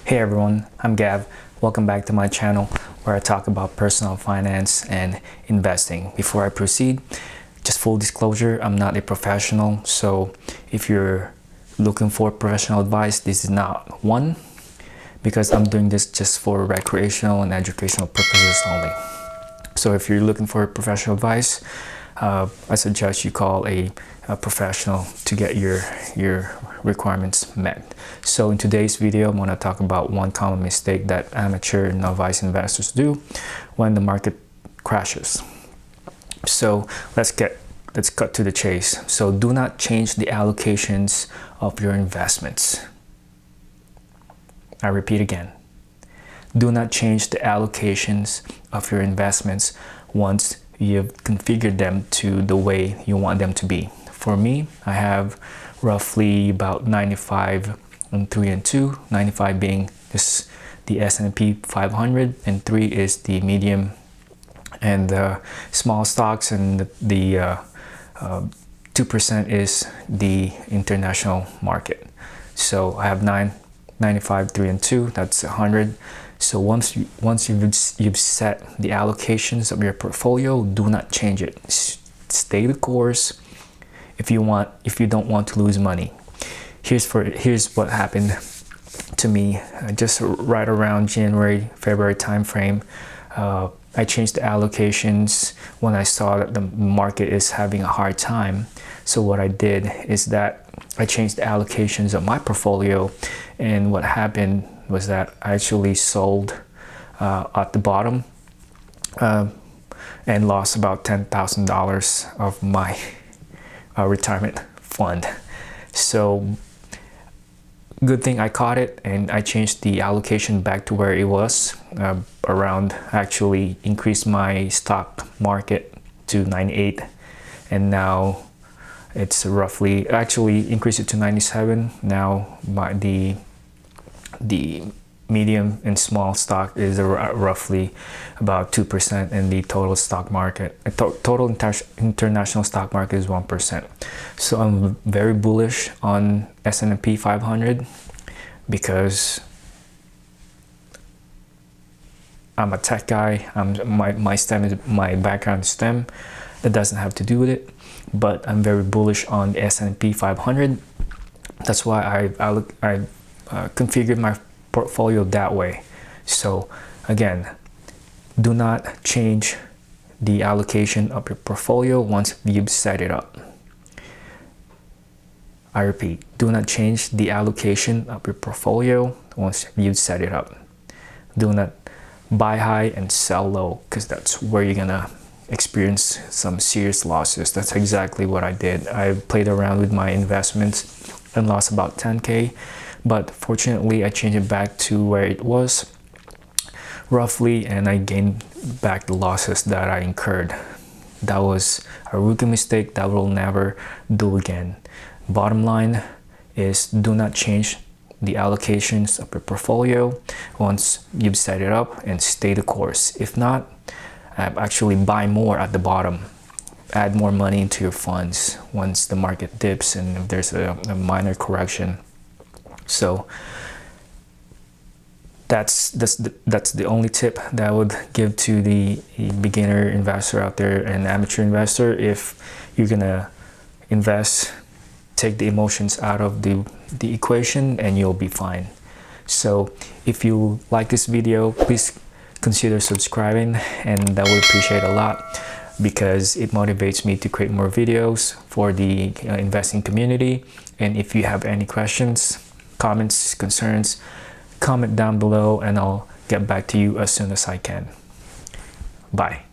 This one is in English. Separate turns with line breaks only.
Hey everyone, I'm Gav. Welcome back to my channel where I talk about personal finance and investing. Before I proceed, just full disclosure, I'm not a professional, so if you're looking for professional advice, this is not one, because I'm doing this just for recreational and educational purposes only. So if you're looking for professional advice, I suggest you call a professional to get your requirements met. So in today's video, I'm going to talk about one common mistake that amateur and novice investors do when the market crashes. So let's cut to the chase. So do not change the allocations of your investments. I repeat again. Do not change the allocations of your investments once you've configured them to the way you want them to be. For me, I have roughly about 95 on 3 and 2, 95 being this, the S&P 500, and 3 is the medium and small stocks, and the 2% is the international market. So I have 95, 3 and 2, that's 100. So once you've set the allocations of your portfolio, do not change it. Stay the course if you don't want to lose money. Here's what happened to me just right around January, February time frame. I changed the allocations when I saw that the market is having a hard time. So what I did is that I changed the allocations of my portfolio, and what happened was that I actually sold at the bottom and lost about $10,000 of my retirement fund. So good thing I caught it, and I changed the allocation back to where it was around, actually increased my stock market to 98, and now it's roughly, actually increased it to 97. Now the medium and small stock is roughly about 2% in the total stock market. Total international stock market is 1%. So I'm very bullish on S&P 500 because I'm a tech guy. My background is STEM. That doesn't have to do with it, but I'm very bullish on the S&P 500. That's why I configured my portfolio that way. So again, do not change the allocation of your portfolio once you've set it up. I repeat, do not change the allocation of your portfolio once you've set it up. Do not buy high and sell low, because that's where you're gonna experience some serious losses. That's exactly what I did. I played around with my investments and lost about 10K, but fortunately I changed it back to where it was roughly, and I gained back the losses that I incurred. That was a rookie mistake that we'll never do again. Bottom line is, do not change the allocations of your portfolio once you've set it up, and stay the course. If not, actually buy more at the bottom. Add more money into your funds once the market dips and if there's a minor correction. So that's the only tip that I would give to the beginner investor out there and amateur investor. If you're gonna invest, take the emotions out of the equation and you'll be fine. So if you like this video, please consider subscribing, and that would appreciate a lot, because it motivates me to create more videos for the investing community. And if you have any questions, comments, concerns, comment down below and I'll get back to you as soon as I can. Bye.